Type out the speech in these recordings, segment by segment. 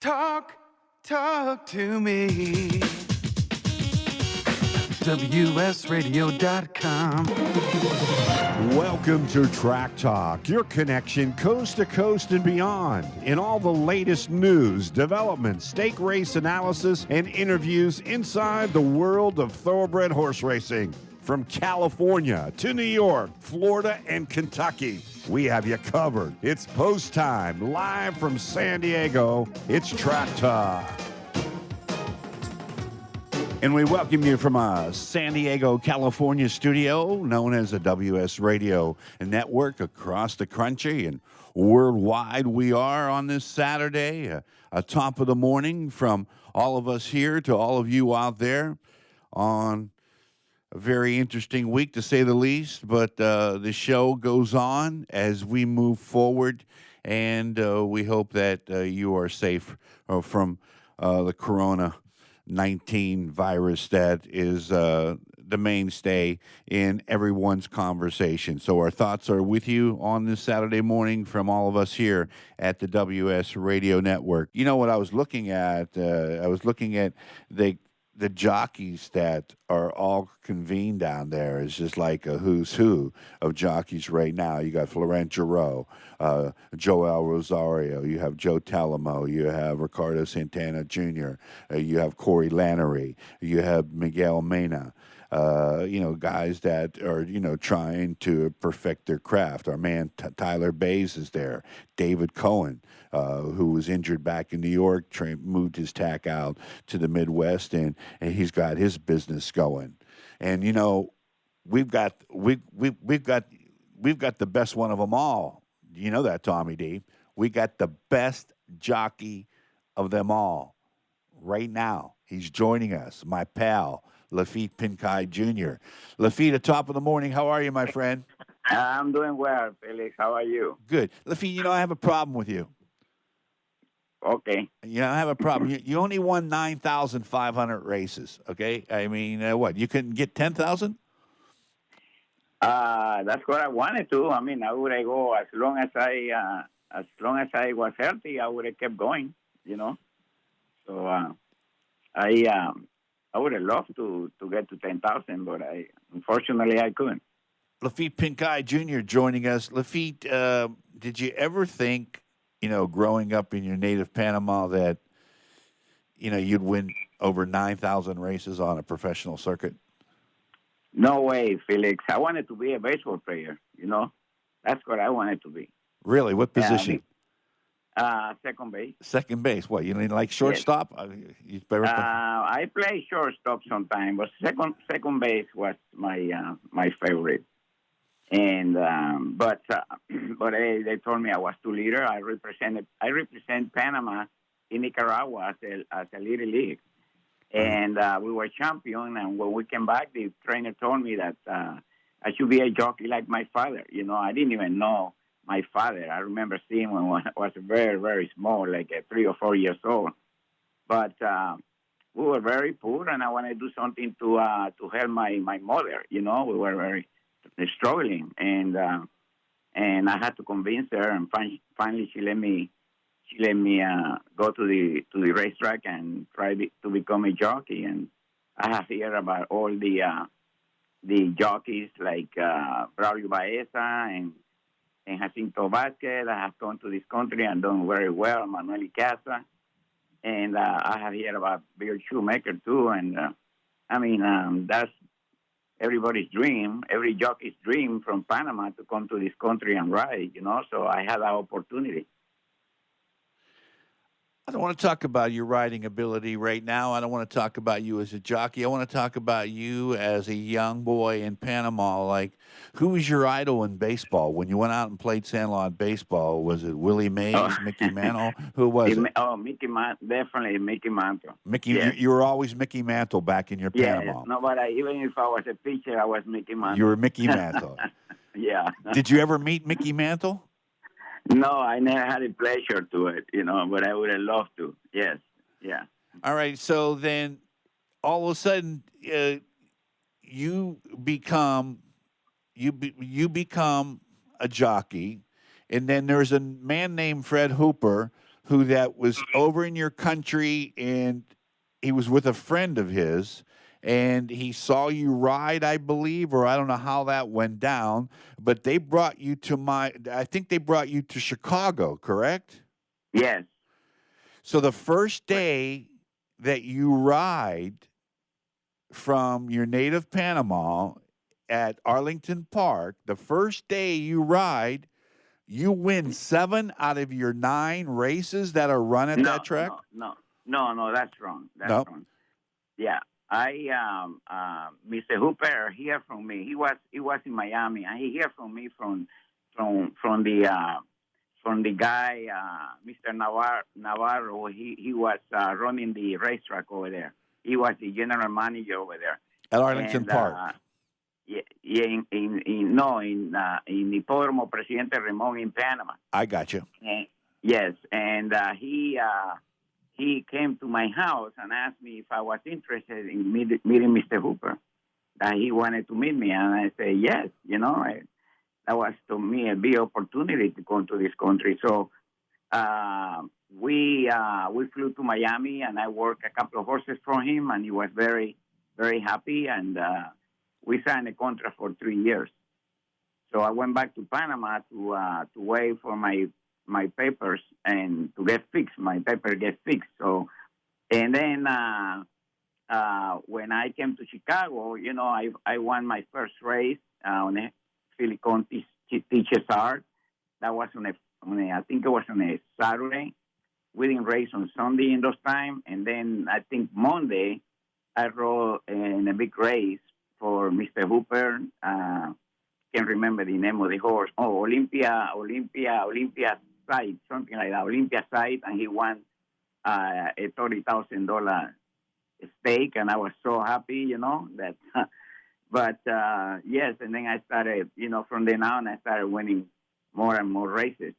Talk to me. WSRadio.com. Welcome to Track Talk, your connection coast to coast and beyond in all the latest news, developments, stake race analysis, and interviews inside the world of thoroughbred horse racing. From California to New York, Florida, and Kentucky, we have you covered. It's post time, live from San Diego. It's Track Talk. And we welcome you from a San Diego, California studio known as the WS Radio Network across the country and worldwide. We are on this Saturday, a top of the morning from all of us here to all of you out there on a very interesting week, to say the least. But the show goes on as we move forward, and we hope that you are safe from the Corona-19 virus that is the mainstay in everyone's conversation. So our thoughts are with you on this Saturday morning from all of us here at the WS Radio Network. You know what I was looking at? I was looking at the jockeys that are all convened down there. Is just like a who's who of jockeys right now. You got Florent Giroux, Joel Rosario, you have Joe Talamo, you have Ricardo Santana Jr., you have Corey Lannery, you have Miguel Mena. Guys that are, trying to perfect their craft. Our man Tyler Bays is there. David Cohen, who was injured back in New York, moved his tack out to the Midwest, and he's got his business going. And we've got the best one of them all. You know that, Tommy D. We got the best jockey of them all right now. He's joining us, my pal, Laffit Pincay Jr. Laffit, at top of the morning, how are you, my friend? I'm doing well, Felix. How are you? Good. Laffit, I have a problem with you. Okay. I have a problem. You only won 9,500 races, okay? I mean, what? You couldn't get 10,000? That's what I wanted to. I mean, I would go as long as I was healthy. I would have kept going. So I would have loved to get to 10,000, but unfortunately I couldn't. Laffit Pincay Jr. joining us. Laffit, did you ever think, growing up in your native Panama, that, you'd win over 9,000 races on a professional circuit? No way, Felix. I wanted to be a baseball player, That's what I wanted to be. Really? What position? Second base. Second base. What, you didn't like shortstop? Yes. I play shortstop sometimes, but second base was my favorite. And but they told me I was too little. I represent Panama in Nicaragua as a little league, and we were champion. And when we came back, the trainer told me that I should be a jockey like my father. I didn't even know my father. I remember seeing him when I was very, very small, like 3 or 4 years old. But we were very poor, and I wanted to do something to help my mother. We were very struggling, and I had to convince her, and finally she let me go to the racetrack and try to become a jockey. And I have heard about all the jockeys like Braulio Baeza and Jacinto Vázquez. I have come to this country and done very well, Manuel Icaza. And I have heard about Bill Shoemaker, too. And, that's everybody's dream, every jockey's dream from Panama to come to this country and ride, So I had that opportunity. I don't want to talk about your riding ability right now. I don't want to talk about you as a jockey. I want to talk about you as a young boy in Panama. Like, who was your idol in baseball? When you went out and played Sandlot baseball, was it Willie Mays, Mickey Mantle? Who was it? Oh, Mickey Mantle, definitely Mickey Mantle. Mickey, yes. You were always Mickey Mantle back in your Panama. No, but even if I was a pitcher, I was Mickey Mantle. You were Mickey Mantle. Yeah. Did you ever meet Mickey Mantle? No, I never had the pleasure to it, but I would have loved to. Yes, yeah. All right, so then all of a sudden you become a jockey, and then there's a man named Fred Hooper who that was over in your country, and he was with a friend of his, and he saw you ride, I believe, or I don't know how that went down, but they brought you I think they brought you to Chicago, correct? Yes. So the first day that you ride from your native Panama at Arlington Park, the first day you ride, you win 7 out of your 9 races that are run at that track? No, that's wrong. That's No. wrong. Yeah. Mr. Hooper heard from me. He was in Miami, and he heard from me from the guy, Mr. Navarro. He was running the racetrack over there. He was the general manager over there At Arlington Park. In Hipódromo Presidente Ramón in Panama. I got you. Yes, and he came to my house and asked me if I was interested in meeting Mr. Hooper. That he wanted to meet me, and I said yes. That was to me a big opportunity to come to this country. So we flew to Miami, and I worked a couple of horses for him, and he was very, very happy. And we signed a contract for 3 years. So I went back to Panama to wait for my papers and to get fixed. My paper get fixed. So, and then when I came to Chicago, I won my first race on a Philly Conti Teaches Art. That was I think it was on a Saturday. We didn't race on Sunday in those time. And then I think Monday, I rode in a big race for Mr. Hooper. Can't remember the name of the horse. Oh, Olympia Site, something like that. Olympia Site, and he won a $30,000 stake, and I was so happy, that. But yes, and then I started, from then on, I started winning more and more races.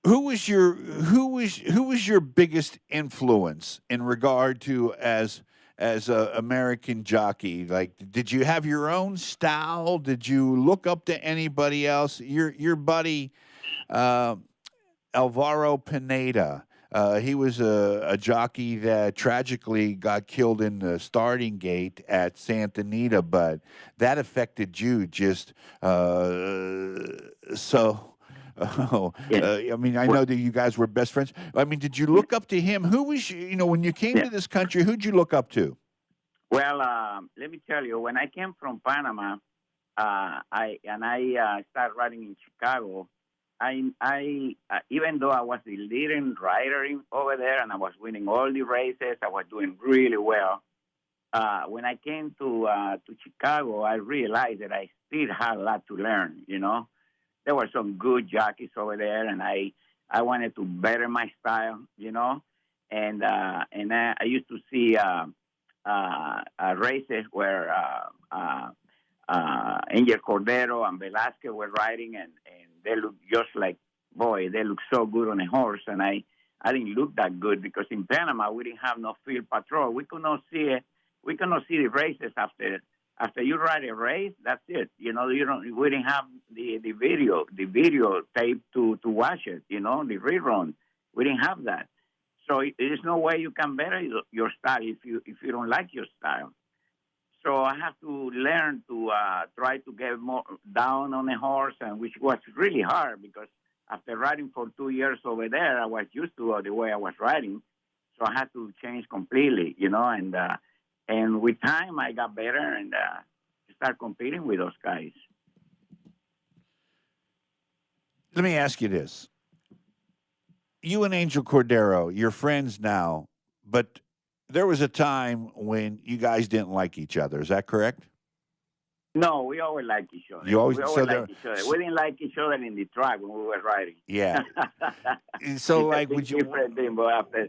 Who was your biggest influence in regard to as a American jockey? Like, did you have your own style? Did you look up to anybody else? Your buddy Alvaro Pineda. He was a jockey that tragically got killed in the starting gate at Santa Anita, but that affected you just so. Oh, I mean, I know that you guys were best friends. I mean, did you look up to him? Who was, when you came to this country, who'd you look up to? Well, let me tell you, when I came from Panama, I started riding in Chicago. I even though I was the leading rider over there and I was winning all the races, I was doing really well. When I came to Chicago, I realized that I still had a lot to learn. There were some good jockeys over there, and I wanted to better my style, and I used to see races where Angel Cordero and Velasquez were riding, and they looked just like, they look so good on a horse, and I didn't look that good because in Panama we didn't have no field patrol. We could not see it. We could not see the races after you ride a race. That's it. We didn't have the video tape to watch it. The rerun. We didn't have that. So there's no way you can better your style if you don't like your style. So I have to learn to try to get more down on a horse, and which was really hard because after riding for 2 years over there, I was used to the way I was riding. So I had to change completely, and with time I got better and start competing with those guys. Let me ask you this. You and Angel Cordero, you're friends now, but there was a time when you guys didn't like each other. Is that correct? No, we always liked each other. We always liked each other. We didn't like each other in the track when we were riding. Yeah. So, like, would you? Different thing, but after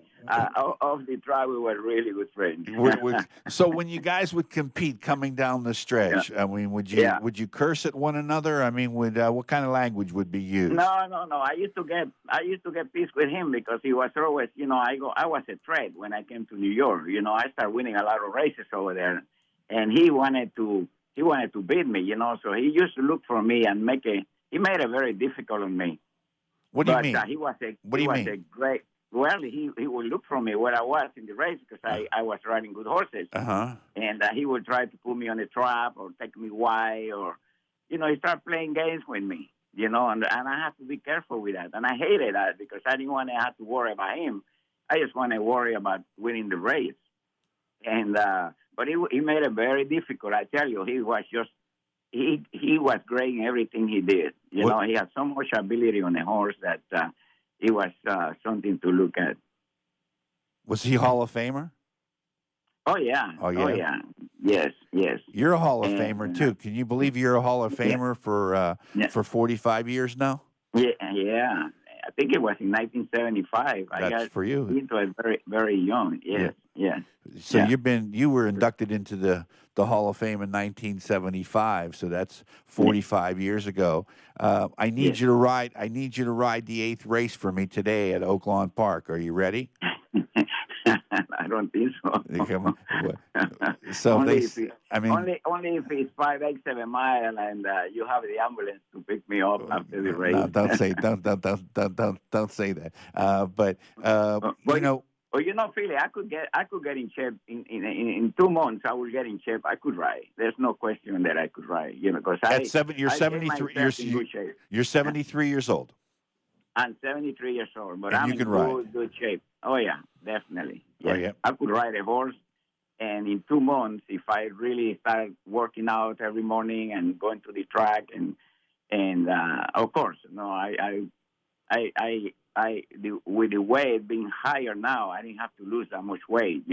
off the track, we were really good friends. So, when you guys would compete coming down the stretch, I mean, would you curse at one another? I mean, what kind of language would be used? No. I used to get pissed with him because he was always, I was a threat when I came to New York. I started winning a lot of races over there, and he wanted to beat me, so he used to look for me and he made it very difficult on me. What do you But mean? he was What do you mean? a great. Well, he would look for me where I was in the race because I was riding good horses, and he would try to put me on a trap or take me wide, or he started playing games with me, and I have to be careful with that, and I hated that because I didn't want to have to worry about him. I just want to worry about winning the race, and but he made it very difficult. I tell you, he was just he was great in everything he did. He had so much ability on a horse that. It was something to look at. Was he Hall of Famer? Oh, yeah. Oh, yeah? Yes. You're a Hall of Famer, too. Can you believe you're a Hall of Famer for 45 years now? Yeah. I think it was in 1975. I got for you. into it very, very young. Yes. So you were inducted into the Hall of Fame in 1975. So that's 45 years ago. I need you to ride the 8th race for me today at Oaklawn Park. Are you ready? I don't think so. So only if it's 5, 8, 7 miles, and you have the ambulance to pick me up after the race. No, don't say that. But Philly, I could get in shape in 2 months. I will get in shape. I could ride. There's no question that I could ride. Because you're 73. You're 73 years old. I'm 73 years old, but and I'm you can in good shape. Oh yeah, definitely. Yes. Oh, yeah. I could ride a horse, and in 2 months, if I really started working out every morning and going to the track, and of course, with the weight being higher now, I didn't have to lose that much weight,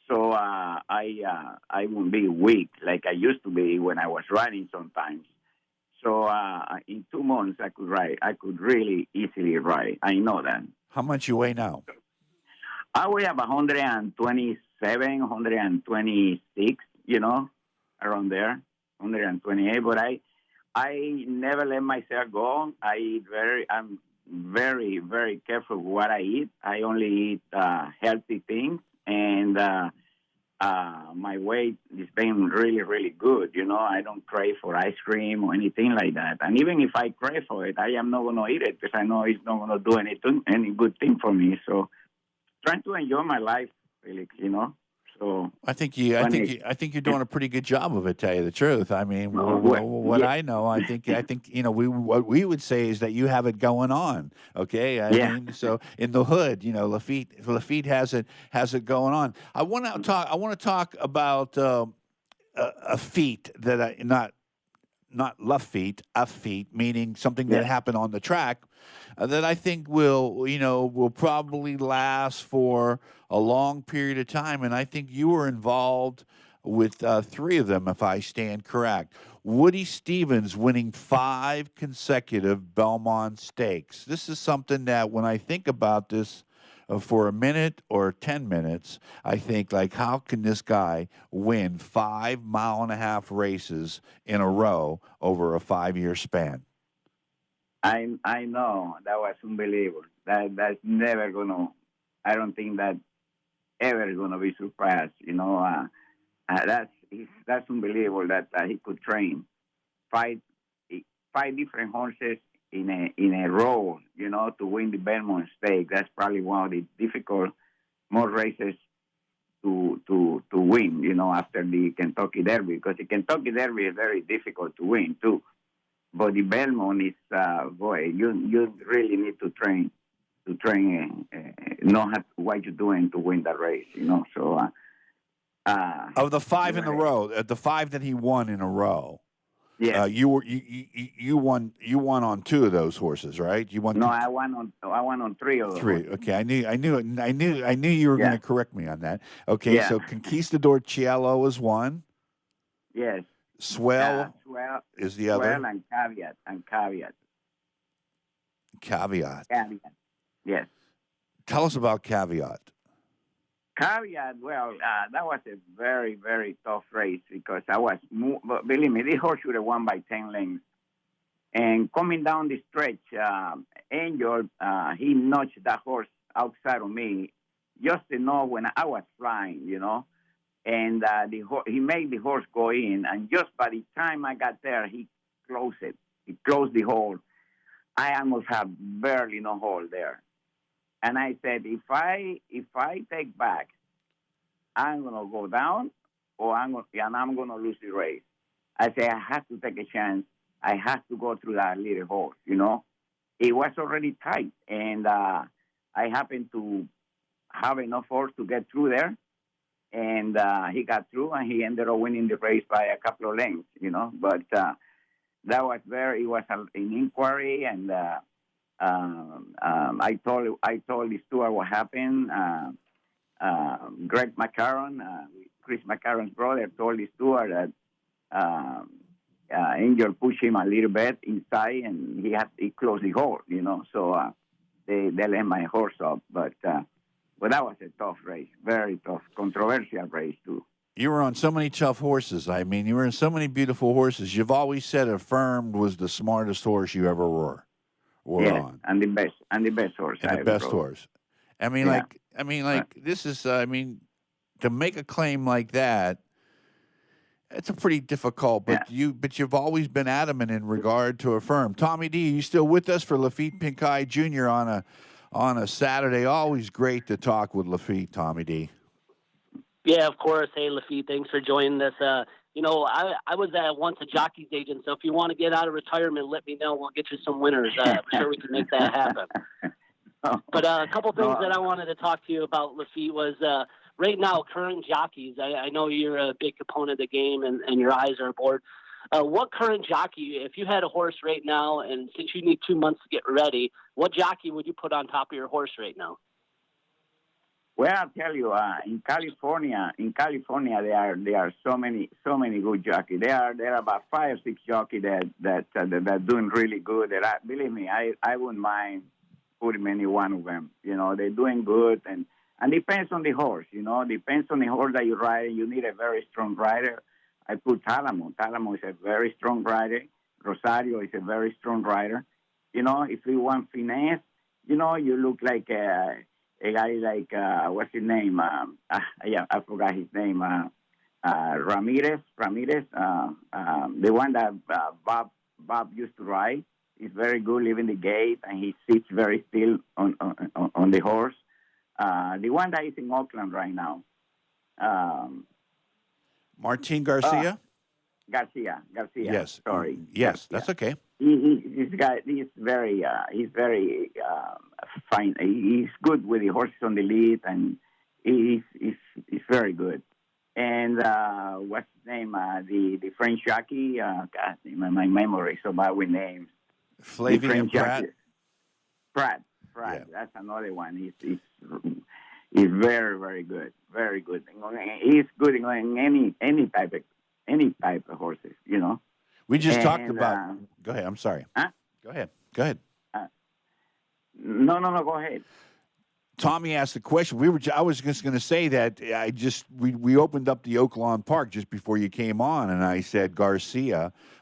So I won't be weak like I used to be when I was riding sometimes. So in 2 months I could ride. I could really easily ride. I know that. How much you weigh now? I weigh about 127, 126, around there, 128. But I never let myself go. I'm very, very careful what I eat. I only eat healthy things, and my weight is been really, really good. I don't crave for ice cream or anything like that. And even if I crave for it, I am not going to eat it because I know it's not going to do any good thing for me. So trying to enjoy my life, Felix, So I think you're doing a pretty good job of it. Tell you the truth, I mean, I know, I think what we would say is that you have it going on. Okay, I mean, so in the hood, Laffit has it going on. I want to talk about a feat that not Laffit, a feat, meaning something that happened on the track that I think will probably last for a long period of time. And I think you were involved with 3 of them, if I stand correct. Woody Stevens winning 5 consecutive Belmont Stakes. This is something that when I think about this for a minute or 10 minutes, I think, how can this guy win 5.5-mile races in a row over a 5-year span? I know that was unbelievable. That's never gonna. I don't think that ever gonna be surpassed. That's unbelievable that he could train 5 different horses in a row. To win the Belmont Stake. That's probably one of the more races to win. After the Kentucky Derby, because the Kentucky Derby is very difficult to win too. But the Belmont is, you really need to train, know what you're doing to win that race, So, of the 5 in a row, the 5 that he won in a row, you won on 2 of those horses, right? You won. No, I won on 3 of those. 3. Okay, I knew you were going to correct me on that. Okay, so Conquistador Cielo was 1. Yes. Swell is the other. Swell and Caveat. Caveat. Yes. Tell us about Caveat. Caveat, that was a very, very tough race because believe me, this horse should have won by 10 lengths. And coming down the stretch, Angel, he nudged that horse outside of me just enough when I was flying, And he made the horse go in, and just by the time I got there, he closed it. He closed the hole. I almost have barely no hole there. And I said, if I take back, I'm gonna go down, or I'm gonna lose the race. I say I have to take a chance. I have to go through that little hole. It was already tight, and I happened to have enough force to get through there, and he got through, and he ended up winning the race by a couple of lengths. But that was it was an inquiry, and I told the steward what happened. Greg McCarron, Chris McCarron's brother, told the steward that Angel pushed him a little bit inside, and he closed the hole. So they let my horse up, but that was a tough race, very tough, controversial race too. You were on so many tough horses. I mean, you were in so many beautiful horses. You've always said Affirmed was the smartest horse you ever were on. and the best horse. And the best horse. I mean, this is. To make a claim like that, it's a pretty difficult. But you've always been adamant in regard to Affirmed. Tommy D, are you still with us for Laffit Pincay Jr. on a Saturday? Always great to talk with Laffit, Tommy D. Yeah, of course. Hey, Laffit, thanks for joining us. I was once a jockey's agent, so if you want to get out of retirement, let me know. We'll get you some winners. I'm sure we can make that happen. But a couple things that I wanted to talk to you about, Laffit, was right now, current jockeys. I know you're a big component of the game, and your eyes are aboard. What current jockey, if you had a horse right now, and since you need 2 months to get ready, what jockey would you put on top of your horse right now? Well, I'll tell you, in California, there are so many good jockeys. There are about 5 or 6 jockeys that are doing really good. Believe me, I wouldn't mind putting any one of them. They're doing good, and depends on the horse. Depends on the horse that you ride. You need a very strong rider. I put Talamo. Talamo is a very strong rider. Rosario is a very strong rider. If you want finesse, you look like a guy like, what's his name? I forgot his name. Ramirez, the one that Bob used to ride. He's very good leaving the gate, and he sits very still on the horse. The one that is in Oakland right now. Martin Garcia? Garcia. Yes. Sorry. Yes, that's okay. He's very fine. He's good with the horses on the lead, and he's very good. And what's his name? The French jockey. God, my memory is so bad with names. Flavien Prat. Pratt. Yeah. That's another one. He's very, very good. Very good. He's good in any type of horses. We just talked about. Go ahead. I'm sorry. Huh? Go ahead. No. Go ahead. Tommy asked the question. I was just going to say that we opened up the Oaklawn Park just before you came on, and I said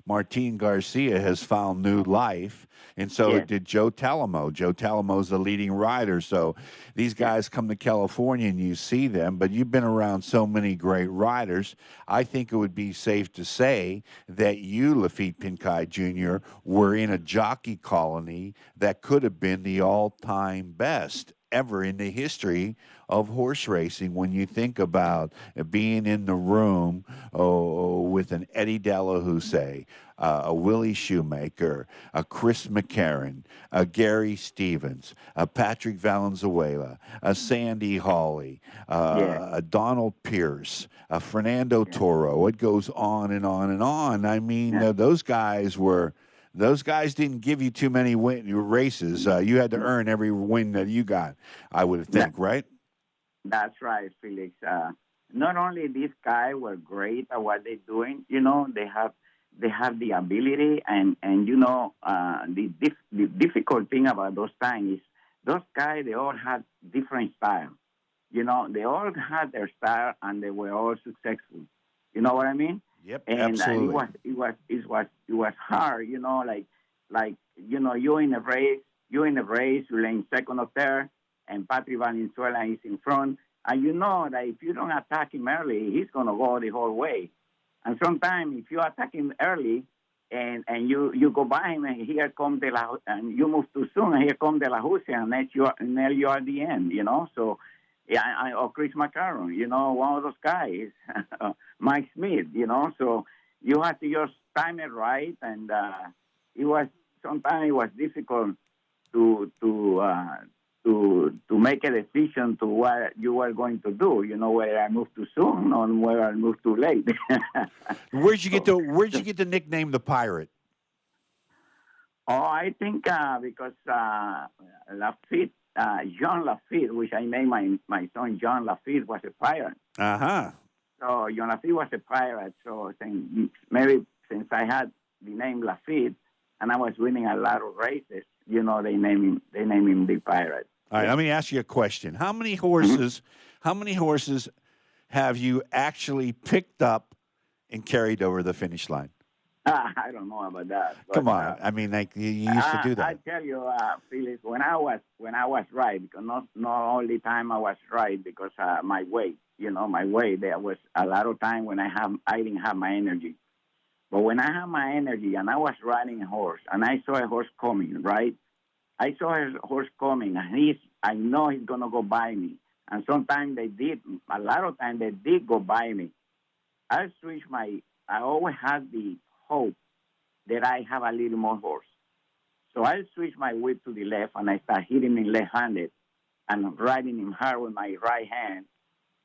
Martin Garcia has found new life, and so did Joe Talamo. Joe Talamo's the leading rider. So these guys come to California and you see them, but you've been around so many great riders. I think it would be safe to say that you, Laffit Pincay Jr., were in a jockey colony that could have been the all-time best ever in the history of horse racing. When you think about being in the room with an Eddie Delahousse, a Willie Shoemaker, a Chris McCarron, a Gary Stevens, a Patrick Valenzuela, a Sandy Hawley, a Donald Pierce, a Fernando Toro. It goes on and on and on. I mean, those guys didn't give you too many races. You had to earn every win that you got, I would think, right? That's right, Felix. Not only these guys were great at what they're doing, they have the ability, and the difficult thing about those times is those guys, they all had different styles. They all had their style, and they were all successful. You know what I mean? Yep, and absolutely. It was hard, you're in a race, you're laying second or third, and Patrick Valenzuela is in front, and you know that if you don't attack him early, he's gonna go the whole way. And sometimes if you attack him early, and you go by him, and here come and you move too soon, and here come De La Housea, and there you are at the end, So, yeah, or Chris McCarron, one of those guys, Mike Smith, So you have to just time it right, and sometimes it was difficult to make a decision to what you were going to do. Whether I move too soon or whether I move too late. Where'd you get the nickname the Pirate? Oh, I think because Laffit, John Laffit, which I named my son John Laffit, was a pirate. So John Laffit was a pirate. So maybe since I had the name Laffit and I was winning a lot of races, they name him the Pirate. All right, let me ask you a question. How many horses have you actually picked up and carried over the finish line? I don't know about that. But, come on, I mean, like you used to do that. I tell you, Felix, when I was right, because not all the time I was right because my weight, my weight. There was a lot of time when I didn't have my energy. But when I had my energy and I was riding a horse and I saw a horse coming, right? I saw a horse coming and I know he's going to go by me. And sometimes a lot of times they did go by me. I always had the hope that I have a little more horse. So I switch my whip to the left and I start hitting him left-handed and riding him hard with my right hand.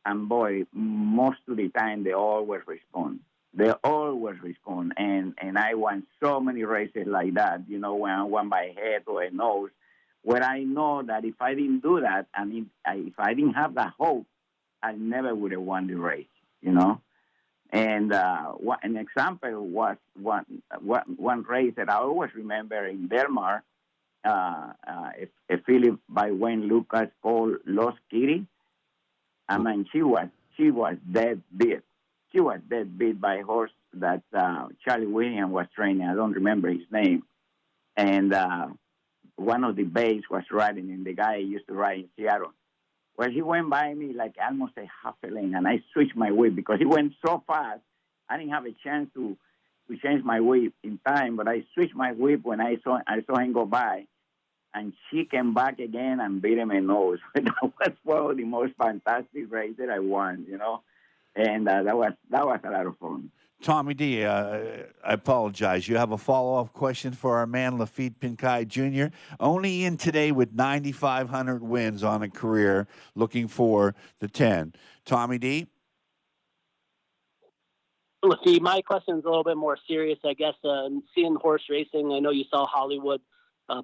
And boy, most of the time they always respond. They always respond, and I won so many races like that, when I won by head or a nose, where I know that if I didn't do that, and if I didn't have that hope, I never would have won the race, And an example was one race that I always remember in Delmar, a filly by Wayne Lucas called Lost Kitty. I mean, she was dead beat. She was dead beat by a horse that Charlie Williams was training. I don't remember his name. And one of the bays was riding, and the guy used to ride in Seattle. Well, he went by me like almost a half a lane, and I switched my whip because he went so fast. I didn't have a chance to change my whip in time, but I switched my whip when I saw him go by, and she came back again and beat him in nose. That was one of the most fantastic races I won, And that was a lot of fun. Tommy D, I apologize. You have a follow-up question for our man, Laffit Pincay Jr., only in today with 9,500 wins on a career, looking for the 10. Tommy D? Laffit, my question's a little bit more serious, I guess. Seeing horse racing, I know you saw Hollywood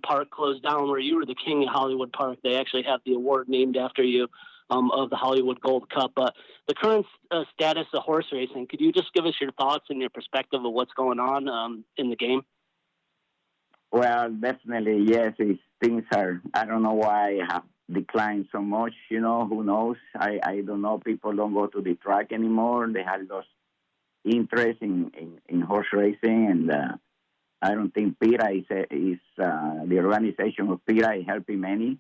Park closed down where you were the king of Hollywood Park. They actually have the award named after you. Of the Hollywood Gold Cup. The current status of horse racing, could you just give us your thoughts and your perspective of what's going on in the game? Well, definitely, yes. Things are, I don't know why I have declined so much, who knows? I don't know. People don't go to the track anymore. They have lost interest in horse racing, and I don't think PIRA is the organization of PIRA is helping many,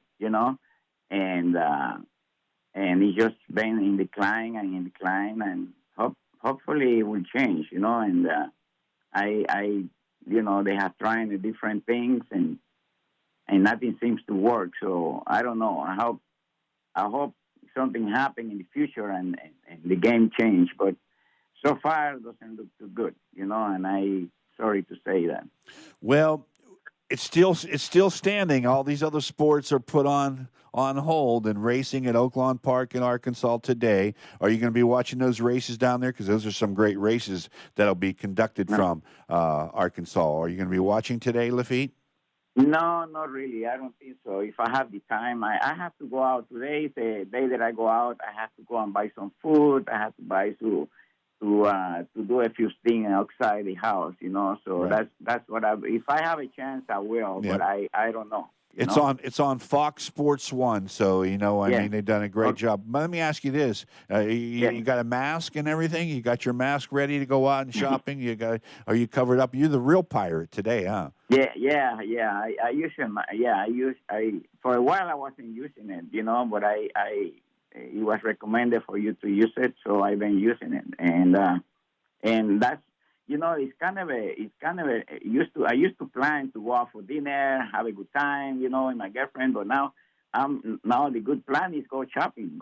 and it's just been in decline, and hopefully it will change, and they have tried different things, and nothing seems to work. So I don't know. I hope something happens in the future and the game change, but so far it doesn't look too good, and I sorry to say that. Well, it's still standing. All these other sports are put on hold, and racing at Oaklawn Park in Arkansas today. Are you going to be watching those races down there? Because those are some great races that'll be conducted from Arkansas. Are you going to be watching today, Laffit? No, not really. I don't think so. If I have the time, I have to go out. Today is the day that I go out. I have to go and buy some food. I have to buy to do a few things outside the house, So right. that's what if I have a chance, I will. Yeah. But I don't know. It's on Fox Sports 1, so I mean they've done a great job. But let me ask you this: you got a mask and everything? You got your mask ready to go out and shopping? Are you covered up? You're the real pirate today, huh? Yeah. I use it. For a while I wasn't using it, but it was recommended for you to use it, so I've been using it, and that's I used to plan to go out for dinner, have a good time, with my girlfriend, but now the good plan is go shopping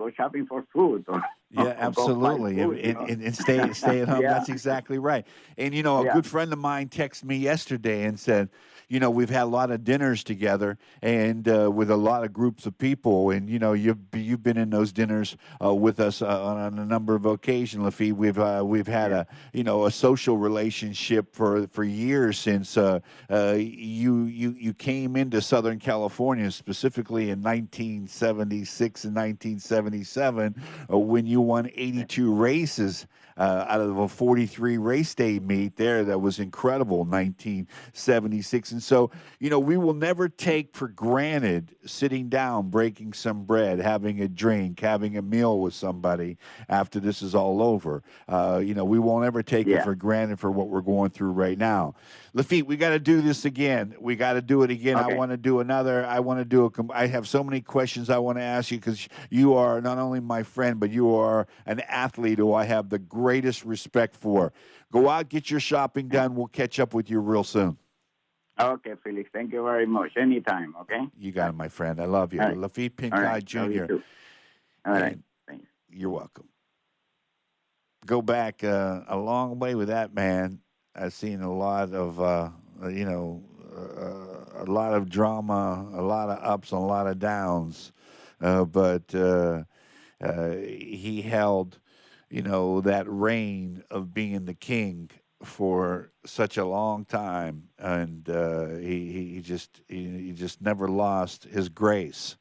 for food, or Yeah, or go buy absolutely. food, And stay at home. Yeah, That's exactly right. And, a yeah, good friend of mine texted me yesterday and said, we've had a lot of dinners together and with a lot of groups of people. And, you've been in those dinners with us on a number of occasions, Laffit. We've had a social relationship for years since you came into Southern California, specifically in 1976 and 1977, when you won 82 races out of a 43 race day meet there. That was incredible, 1976. And so, we will never take for granted sitting down, breaking some bread, having a drink, having a meal with somebody after this is all over. We won't ever take it for granted for what we're going through right now. Laffit, we got to do this again. We got to do it again. Okay. I want to do another. I have so many questions I want to ask you because you are not only my friend, but you are an athlete who I have the greatest respect for. Go out, get your shopping done. We'll catch up with you real soon. Okay, Felix. Thank you very much. Anytime, okay? You got it, my friend. I love you. All right. Laffit All Pincay right. Love you Jr. too. All right. And Thanks. you're welcome. Go back a long way with that man. I've seen a lot of, a lot of drama, a lot of ups and a lot of downs. But he held, that reign of being the king for such a long time, and he just never lost his grace,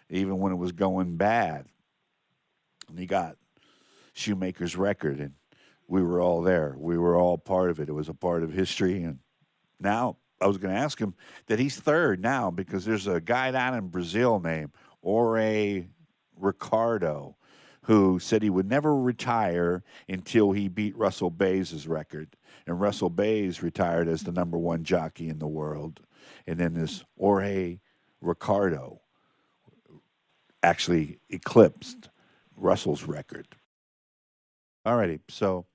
even when it was going bad. And he got Shoemaker's record, and we were all there. We were all part of it. It was a part of history. And now I was going to ask him that he's third now because there's a guy down in Brazil named Ore Ricardo who said he would never retire until he beat Russell Bays' record. And Russell Bays retired as the number one jockey in the world. And then this Ore Ricardo actually eclipsed Russell's record. All righty, so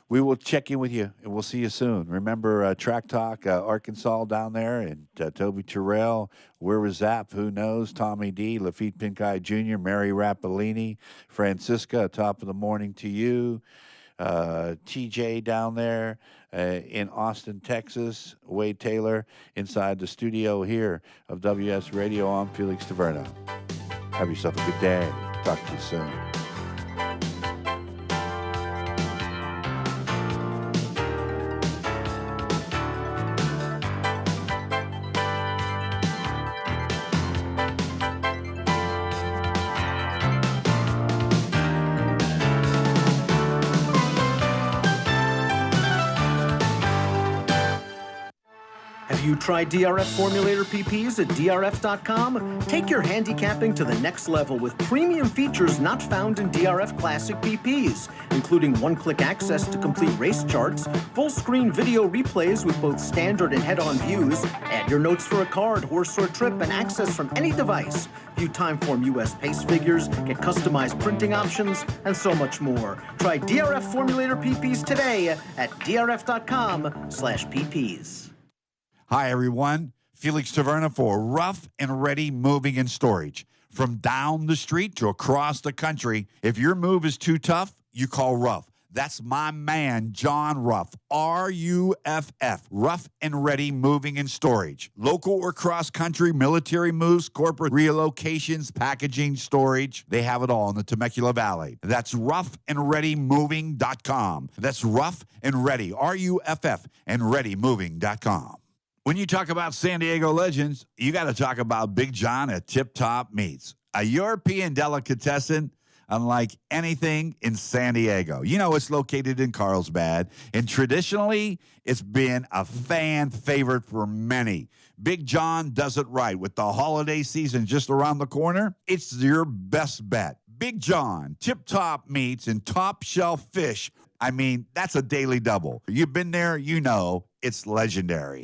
we will check in with you, and we'll see you soon. Remember, Track Talk, Arkansas down there, and Toby Terrell. Where was Zap? Who knows? Tommy D, Laffit Pincay Jr., Mary Rappolini, Francisca, top of the morning to you. TJ down there in Austin, Texas. Wade Taylor inside the studio here of WS Radio. I'm Felix Taverna. Have yourself a good day. Talk to you soon. Have you tried DRF Formulator PPs at DRF.com? Take your handicapping to the next level with premium features not found in DRF Classic PPs, including one-click access to complete race charts, full-screen video replays with both standard and head-on views, add your notes for a card, horse, or trip, and access from any device. View Timeform US pace figures, get customized printing options, and so much more. Try DRF Formulator PPs today at drf.com/PPs. Hi, everyone. Felix Taverna for Rough and Ready Moving and Storage. From down the street to across the country, if your move is too tough, you call Rough. That's my man, John Ruff, R-U-F-F, Rough and Ready Moving and Storage. Local or cross-country, military moves, corporate relocations, packaging, storage, they have it all in the Temecula Valley. That's roughandreadymoving.com. That's Rough and Ready, R-U-F-F, and readymoving.com. When you talk about San Diego legends, you got to talk about Big John at Tip Top Meats, a European delicatessen unlike anything in San Diego. You know, it's located in Carlsbad, and traditionally, it's been a fan favorite for many. Big John does it right. With the holiday season just around the corner, it's your best bet. Big John, Tip Top Meats, and top shelf fish. I mean, that's a daily double. You've been there, you know, it's legendary.